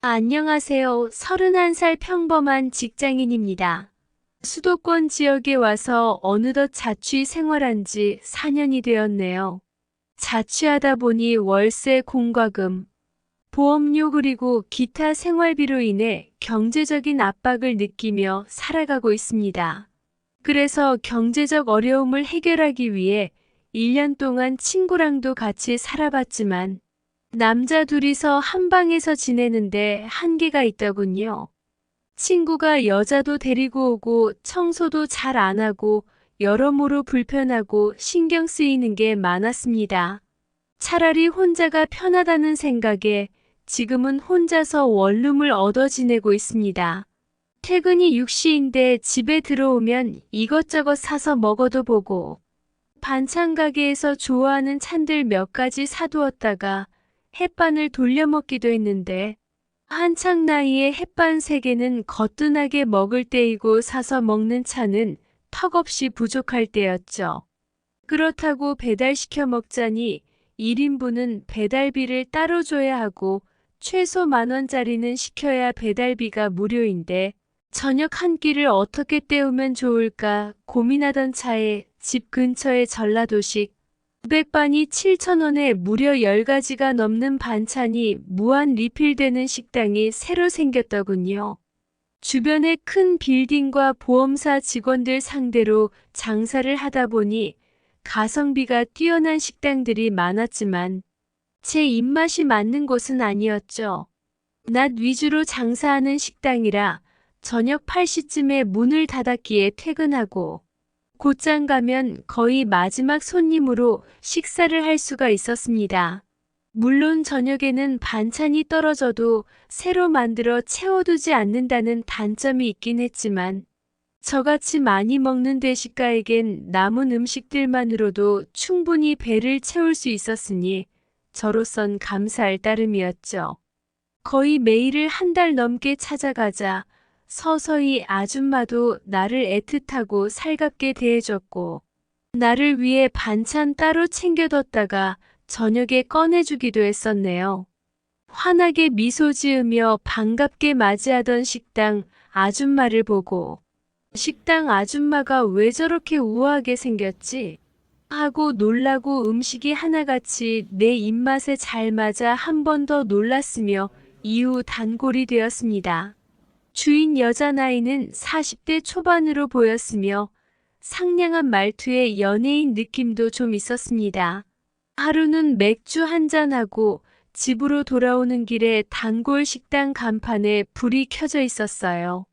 안녕하세요. 31살 평범한 직장인입니다. 수도권 지역에 와서 어느덧 자취 생활한 지 4년이 되었네요. 자취하다 보니 월세, 공과금, 보험료 그리고 기타 생활비로 인해 경제적인 압박을 느끼며 살아가고 있습니다. 그래서 경제적 어려움을 해결하기 위해 1년 동안 친구랑도 같이 살아봤지만 남자 둘이서 한 방에서 지내는데 한계가 있더군요. 친구가 여자도 데리고 오고 청소도 잘 안 하고 여러모로 불편하고 신경 쓰이는 게 많았습니다. 차라리 혼자가 편하다는 생각에 지금은 혼자서 원룸을 얻어 지내고 있습니다. 퇴근이 6시인데 집에 들어오면 이것저것 사서 먹어도 보고 반찬 가게에서 좋아하는 찬들 몇 가지 사두었다가 햇반을 돌려 먹기도 했는데 한창 나이에 햇반 3개는 거뜬하게 먹을 때이고 사서 먹는 차는 턱없이 부족할 때였죠. 그렇다고 배달시켜 먹자니 1인분은 배달비를 따로 줘야 하고 최소 10,000원짜리는 시켜야 배달비가 무료인데 저녁 한 끼를 어떻게 때우면 좋을까 고민하던 차에 집 근처의 전라도식 900반이 7,000원에 무려 10가지가 넘는 반찬이 무한 리필되는 식당이 새로 생겼더군요. 주변에 큰 빌딩과 보험사 직원들 상대로 장사를 하다 보니 가성비가 뛰어난 식당들이 많았지만 제 입맛이 맞는 곳은 아니었죠. 낮 위주로 장사하는 식당이라 저녁 8시쯤에 문을 닫았기에 퇴근하고 곧장 가면 거의 마지막 손님으로 식사를 할 수가 있었습니다. 물론 저녁에는 반찬이 떨어져도 새로 만들어 채워두지 않는다는 단점이 있긴 했지만 저같이 많이 먹는 대식가에겐 남은 음식들만으로도 충분히 배를 채울 수 있었으니 저로선 감사할 따름이었죠. 거의 매일을 한 달 넘게 찾아가자 서서히 아줌마도 나를 애틋하고 살갑게 대해줬고 나를 위해 반찬 따로 챙겨뒀다가 저녁에 꺼내주기도 했었네요. 환하게 미소 지으며 반갑게 맞이하던 식당 아줌마를 보고 식당 아줌마가 왜 저렇게 우아하게 생겼지? 하고 놀라고 음식이 하나같이 내 입맛에 잘 맞아 한 번 더 놀랐으며 이후 단골이 되었습니다. 주인 여자 나이는 40대 초반으로 보였으며 상냥한 말투에 연예인 느낌도 좀 있었습니다. 하루는 맥주 한잔하고 집으로 돌아오는 길에 단골 식당 간판에 불이 켜져 있었어요.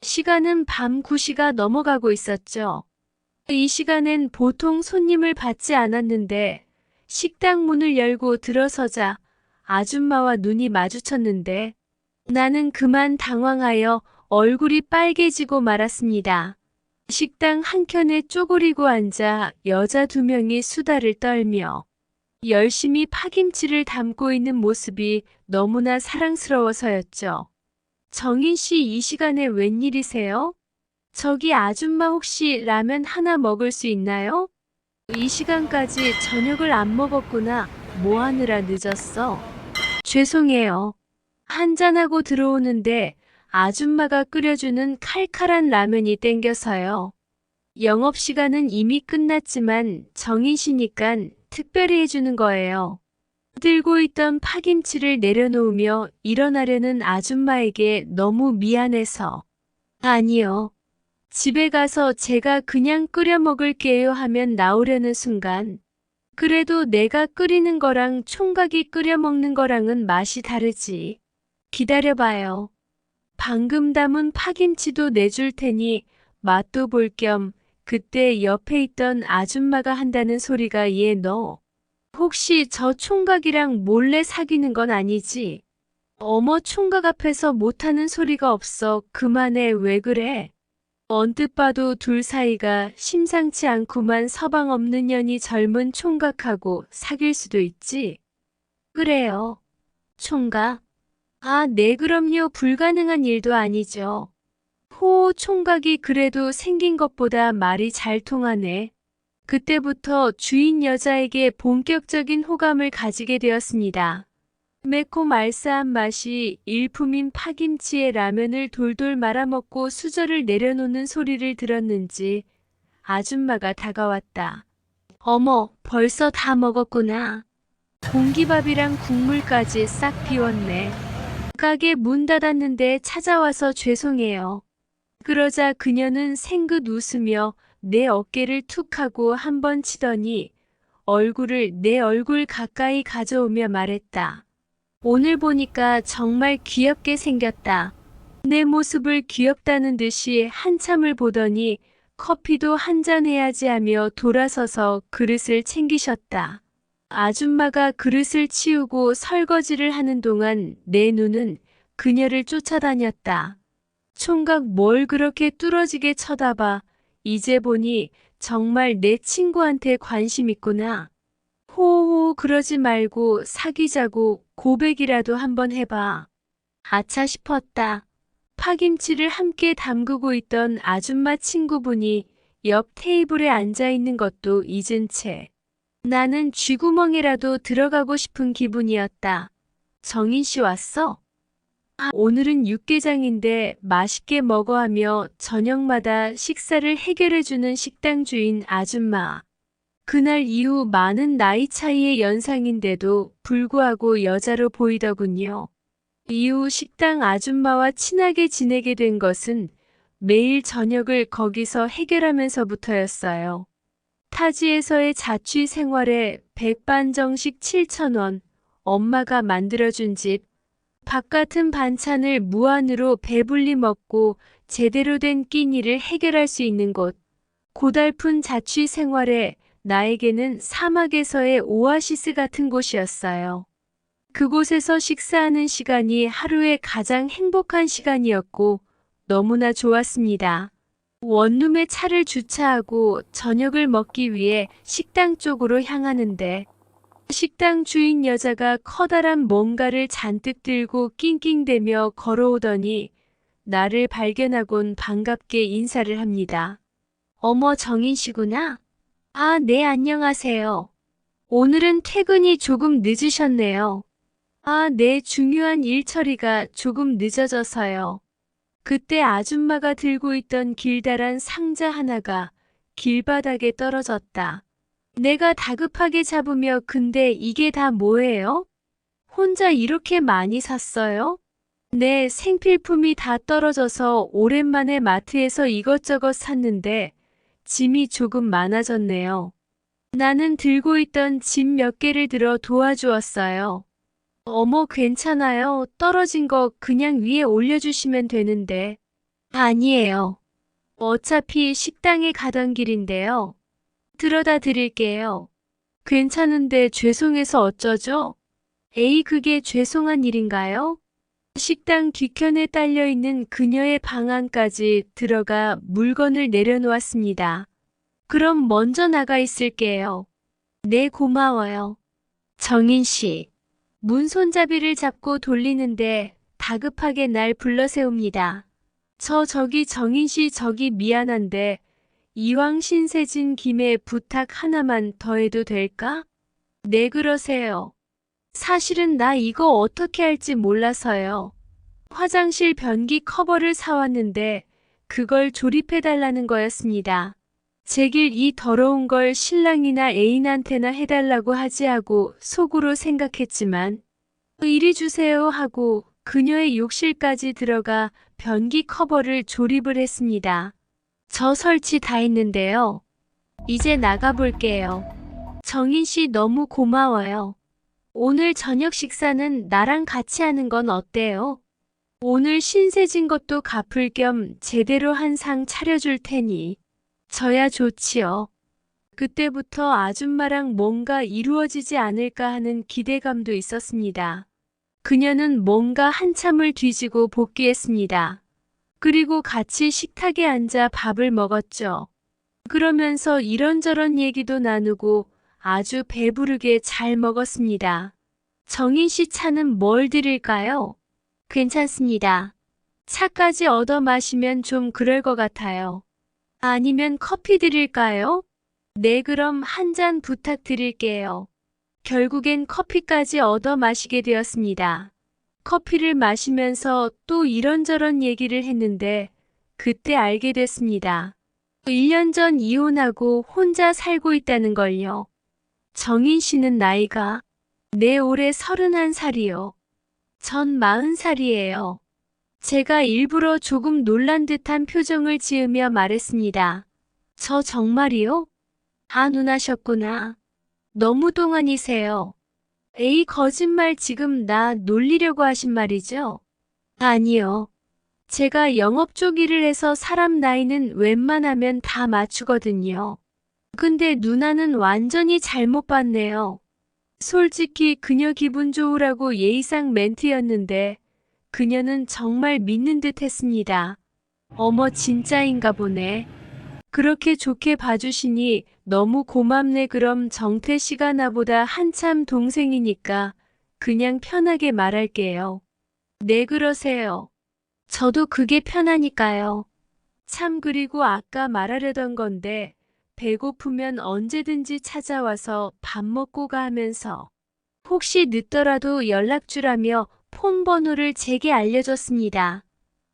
시간은 밤 9시가 넘어가고 있었죠. 이 시간엔 보통 손님을 받지 않았는데 식당 문을 열고 들어서자 아줌마와 눈이 마주쳤는데 나는 그만 당황하여 얼굴이 빨개지고 말았습니다. 식당 한켠에 쪼그리고 앉아 여자 2명이 수다를 떨며 열심히 파김치를 담고 있는 모습이 너무나 사랑스러워서였죠. 정인 씨, 이 시간에 웬일이세요? 저기 아줌마 혹시 라면 하나 먹을 수 있나요? 이 시간까지 저녁을 안 먹었구나. 뭐 하느라 늦었어? 죄송해요. 한잔하고 들어오는데 아줌마가 끓여주는 칼칼한 라면이 땡겨서요. 영업시간은 이미 끝났지만 정인 씨니깐 특별히 해주는 거예요. 들고 있던 파김치를 내려놓으며 일어나려는 아줌마에게 너무 미안해서 아니요. 집에 가서 제가 그냥 끓여 먹을게요 하면 나오려는 순간 그래도 내가 끓이는 거랑 총각이 끓여 먹는 거랑은 맛이 다르지. 기다려봐요. 방금 담은 파김치도 내줄 테니 맛도 볼 겸 그때 옆에 있던 아줌마가 한다는 소리가 얘 너 혹시 저 총각이랑 몰래 사귀는 건 아니지? 어머 총각 앞에서 못하는 소리가 없어. 그만해. 왜 그래? 언뜻 봐도 둘 사이가 심상치 않구만. 서방 없는 년이 젊은 총각하고 사귈 수도 있지. 그래요. 총각? 아, 네 그럼요. 불가능한 일도 아니죠. 호 총각이 그래도 생긴 것보다 말이 잘 통하네. 그때부터 주인 여자에게 본격적인 호감을 가지게 되었습니다. 매콤 알싸한 맛이 일품인 파김치에 라면을 돌돌 말아먹고 수저를 내려놓는 소리를 들었는지 아줌마가 다가왔다. 어머, 벌써 다 먹었구나. 공기밥이랑 국물까지 싹 비웠네. 가게 문 닫았는데 찾아와서 죄송해요. 그러자 그녀는 생긋 웃으며 내 어깨를 툭 하고 한 번 치더니 얼굴을 내 얼굴 가까이 가져오며 말했다. 오늘 보니까 정말 귀엽게 생겼다. 내 모습을 귀엽다는 듯이 한참을 보더니 커피도 한잔 해야지 하며 돌아서서 그릇을 챙기셨다. 아줌마가 그릇을 치우고 설거지를 하는 동안 내 눈은 그녀를 쫓아다녔다. 총각 뭘 그렇게 뚫어지게 쳐다봐. 이제 보니 정말 내 친구한테 관심 있구나. 호호 그러지 말고 사귀자고 고백이라도 한번 해봐. 아차 싶었다. 파김치를 함께 담그고 있던 아줌마 친구분이 옆 테이블에 앉아 있는 것도 잊은 채 나는 쥐구멍에라도 들어가고 싶은 기분이었다. 정인 씨 왔어? 아, 오늘은 육개장인데 맛있게 먹어 하며 저녁마다 식사를 해결해주는 식당 주인 아줌마. 그날 이후 많은 나이 차이의 연상인데도 불구하고 여자로 보이더군요. 이후 식당 아줌마와 친하게 지내게 된 것은 매일 저녁을 거기서 해결하면서부터였어요. 타지에서의 자취 생활에 백반정식 7,000원, 엄마가 만들어준 집, 밥 같은 반찬을 무한으로 배불리 먹고 제대로 된 끼니를 해결할 수 있는 곳. 고달픈 자취 생활에 나에게는 사막에서의 오아시스 같은 곳이었어요. 그곳에서 식사하는 시간이 하루의 가장 행복한 시간이었고 너무나 좋았습니다. 원룸에 차를 주차하고 저녁을 먹기 위해 식당 쪽으로 향하는데 식당 주인 여자가 커다란 뭔가를 잔뜩 들고 낑낑대며 걸어오더니 나를 발견하곤 반갑게 인사를 합니다. 어머 정인 씨구나? 아, 네, 안녕하세요. 오늘은 퇴근이 조금 늦으셨네요. 아, 네, 중요한 일 처리가 조금 늦어져서요. 그때 아줌마가 들고 있던 길다란 상자 하나가 길바닥에 떨어졌다. 내가 다급하게 잡으며 근데 이게 다 뭐예요? 혼자 이렇게 많이 샀어요? 네, 생필품이 다 떨어져서 오랜만에 마트에서 이것저것 샀는데 짐이 조금 많아졌네요. 나는 들고 있던 짐 몇 개를 들어 도와주었어요. 어머, 괜찮아요. 떨어진 거 그냥 위에 올려주시면 되는데. 아니에요. 어차피 식당에 가던 길인데요. 들어다 드릴게요. 괜찮은데 죄송해서 어쩌죠? 에이, 그게 죄송한 일인가요? 식당 뒤편에 딸려있는 그녀의 방 안까지 들어가 물건을 내려놓았습니다. 그럼 먼저 나가 있을게요. 네, 고마워요. 정인 씨. 문 손잡이를 잡고 돌리는데 다급하게 날 불러세웁니다. 저기 정인 씨 저기 미안한데 이왕 신세진 김에 부탁 하나만 더 해도 될까? 네, 그러세요. 사실은 나 이거 어떻게 할지 몰라서요. 화장실 변기 커버를 사왔는데 그걸 조립해달라는 거였습니다. 제길 이 더러운 걸 신랑이나 애인한테나 해달라고 하지 하고 속으로 생각했지만 이리 주세요 하고 그녀의 욕실까지 들어가 변기 커버를 조립을 했습니다. 저 설치 다 했는데요. 이제 나가볼게요. 정인 씨 너무 고마워요. 오늘 저녁 식사는 나랑 같이 하는 건 어때요? 오늘 신세진 것도 갚을 겸 제대로 한 상 차려줄 테니. 저야 좋지요. 그때부터 아줌마랑 뭔가 이루어지지 않을까 하는 기대감도 있었습니다. 그녀는 뭔가 한참을 뒤지고 복귀했습니다. 그리고 같이 식탁에 앉아 밥을 먹었죠. 그러면서 이런저런 얘기도 나누고 아주 배부르게 잘 먹었습니다. 정인 씨 차는 뭘 드릴까요? 괜찮습니다. 차까지 얻어 마시면 좀 그럴 것 같아요. 아니면 커피 드릴까요? 네, 그럼 한 잔 부탁드릴게요. 결국엔 커피까지 얻어 마시게 되었습니다. 커피를 마시면서 또 이런저런 얘기를 했는데 그때 알게 됐습니다. 1년 전 이혼하고 혼자 살고 있다는 걸요. 정인 씨는 나이가 올해 31살이요. 전 40살이에요. 제가 일부러 조금 놀란 듯한 표정을 지으며 말했습니다. 저 정말이요? 아, 눈하셨구나. 너무 동안이세요. 에이, 거짓말 지금 나 놀리려고 하신 말이죠? 아니요. 제가 영업 쪽 일을 해서 사람 나이는 웬만하면 다 맞추거든요. 근데 누나는 완전히 잘못 봤네요. 솔직히 그녀 기분 좋으라고 예의상 멘트였는데 그녀는 정말 믿는 듯 했습니다. 어머, 진짜인가 보네. 그렇게 좋게 봐주시니 너무 고맙네. 그럼 정태 씨가 나보다 한참 동생이니까 그냥 편하게 말할게요. 네, 그러세요. 저도 그게 편하니까요. 참, 그리고 아까 말하려던 건데 배고프면 언제든지 찾아와서 밥 먹고 가 하면서 혹시 늦더라도 연락 주라며 폰 번호를 제게 알려줬습니다.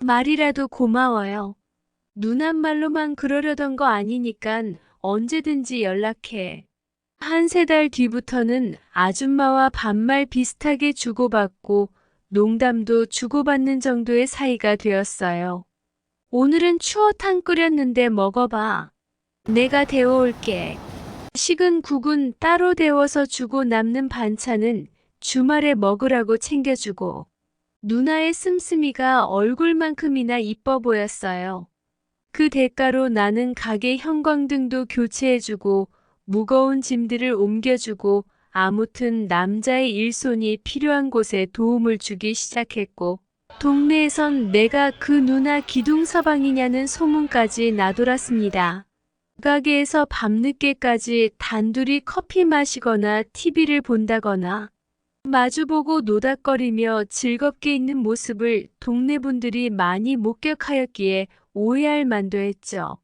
말이라도 고마워요. 누나 말로만 그러려던 거 아니니깐 언제든지 연락해. 한 세 달 뒤부터는 아줌마와 반말 비슷하게 주고받고 농담도 주고받는 정도의 사이가 되었어요. 오늘은 추어탕 끓였는데 먹어봐. 내가 데워올게. 식은 국은 따로 데워서 주고 남는 반찬은 주말에 먹으라고 챙겨주고 누나의 씀씀이가 얼굴만큼이나 이뻐 보였어요. 그 대가로 나는 가게 형광등도 교체해주고 무거운 짐들을 옮겨주고 아무튼 남자의 일손이 필요한 곳에 도움을 주기 시작했고 동네에선 내가 그 누나 기둥서방이냐는 소문까지 나돌았습니다. 가게에서 밤늦게까지 단둘이 커피 마시거나 TV를 본다거나 마주보고 노닥거리며 즐겁게 있는 모습을 동네 분들이 많이 목격하였기에 오해할 만도 했죠.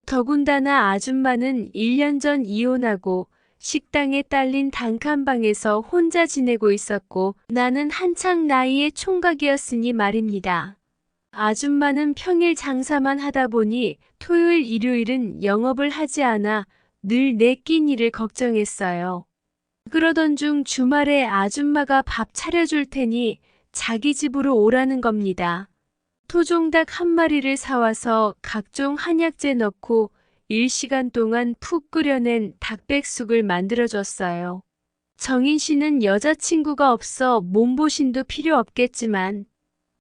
더군다나 아줌마는 1년 전 이혼하고 식당에 딸린 단칸방에서 혼자 지내고 있었고 나는 한창 나이의 총각이었으니 말입니다. 아줌마는 평일 장사만 하다 보니 토요일 일요일은 영업을 하지 않아 늘 내 끼니를 걱정했어요. 그러던 중 주말에 아줌마가 밥 차려줄 테니 자기 집으로 오라는 겁니다. 토종닭 한 마리를 사와서 각종 한약재 넣고 1시간 동안 푹 끓여낸 닭백숙을 만들어줬어요. 정인 씨는 여자친구가 없어 몸보신도 필요 없겠지만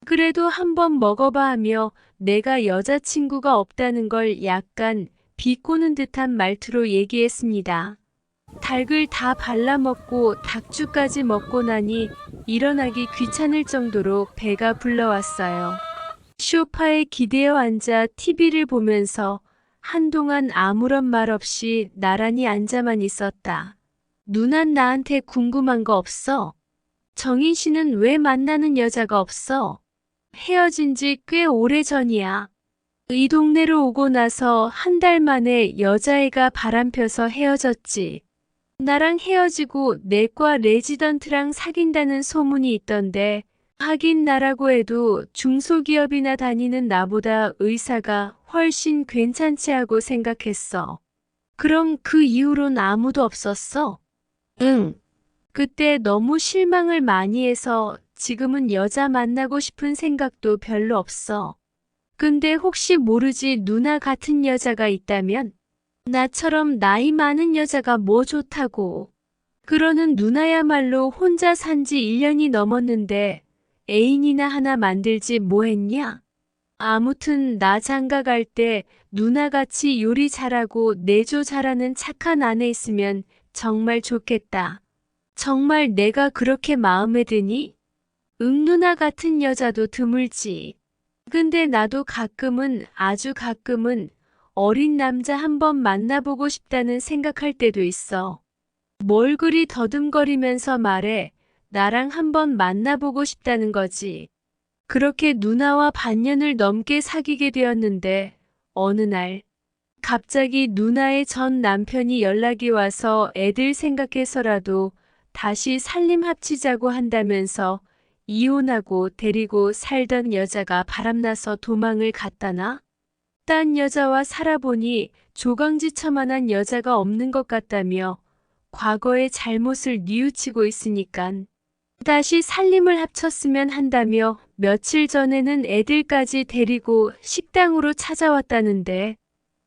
그래도 한번 먹어봐 하며 내가 여자친구가 없다는 걸 약간 비꼬는 듯한 말투로 얘기했습니다. 닭을 다 발라먹고 닭죽까지 먹고 나니 일어나기 귀찮을 정도로 배가 불러왔어요. 소파에 기대어 앉아 TV를 보면서 한동안 아무런 말 없이 나란히 앉아만 있었다. 누난 나한테 궁금한 거 없어? 정인 씨는 왜 만나는 여자가 없어? 헤어진 지 꽤 오래 전이야. 이 동네로 오고 나서 한 달 만에 여자애가 바람펴서 헤어졌지. 나랑 헤어지고 내과 레지던트랑 사귄다는 소문이 있던데 하긴 나라고 해도 중소기업이나 다니는 나보다 의사가 훨씬 괜찮지 하고 생각했어. 그럼 그 이후론 아무도 없었어? 응. 그때 너무 실망을 많이 해서 지금은 여자 만나고 싶은 생각도 별로 없어. 근데 혹시 모르지 누나 같은 여자가 있다면? 나처럼 나이 많은 여자가 뭐 좋다고. 그러는 누나야말로 혼자 산 지 1년이 넘었는데 애인이나 하나 만들지 뭐 했냐? 아무튼 나 장가 갈 때 누나같이 요리 잘하고 내조 잘하는 착한 아내 있으면 정말 좋겠다. 정말 내가 그렇게 마음에 드니? 응, 누나 같은 여자도 드물지. 근데 나도 가끔은 아주 가끔은 어린 남자 한번 만나보고 싶다는 생각할 때도 있어. 뭘 그리 더듬거리면서 말해. 나랑 한번 만나보고 싶다는 거지. 그렇게 누나와 반년을 넘게 사귀게 되었는데 어느 날 갑자기 누나의 전 남편이 연락이 와서 애들 생각해서라도 다시 살림 합치자고 한다면서 이혼하고 데리고 살던 여자가 바람나서 도망을 갔다나? 딴 여자와 살아보니 조강지처만한 여자가 없는 것 같다며 과거의 잘못을 뉘우치고 있으니깐 다시 살림을 합쳤으면 한다며 며칠 전에는 애들까지 데리고 식당으로 찾아왔다는데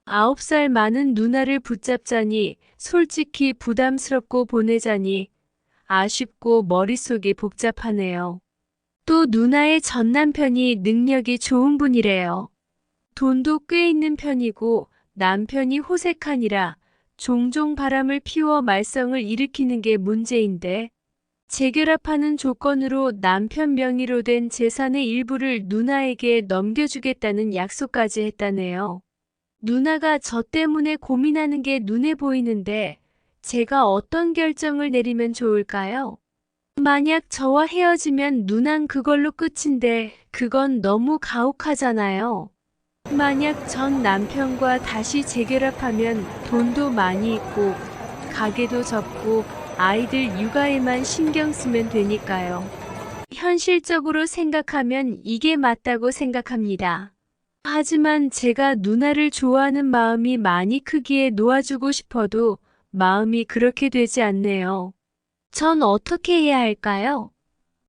9살 많은 누나를 붙잡자니 솔직히 부담스럽고 보내자니 아쉽고 머릿속이 복잡하네요. 또 누나의 전 남편이 능력이 좋은 분이래요. 돈도 꽤 있는 편이고 남편이 호색하니라 종종 바람을 피워 말썽을 일으키는 게 문제인데 재결합하는 조건으로 남편 명의로 된 재산의 일부를 누나에게 넘겨주겠다는 약속까지 했다네요. 누나가 저 때문에 고민하는 게 눈에 보이는데 제가 어떤 결정을 내리면 좋을까요? 만약 저와 헤어지면 누난 그걸로 끝인데 그건 너무 가혹하잖아요. 만약 전 남편과 다시 재결합하면 돈도 많이 있고 가게도 접고 아이들 육아에만 신경 쓰면 되니까요. 현실적으로 생각하면 이게 맞다고 생각합니다. 하지만 제가 누나를 좋아하는 마음이 많이 크기에 놓아주고 싶어도 마음이 그렇게 되지 않네요. 전 어떻게 해야 할까요?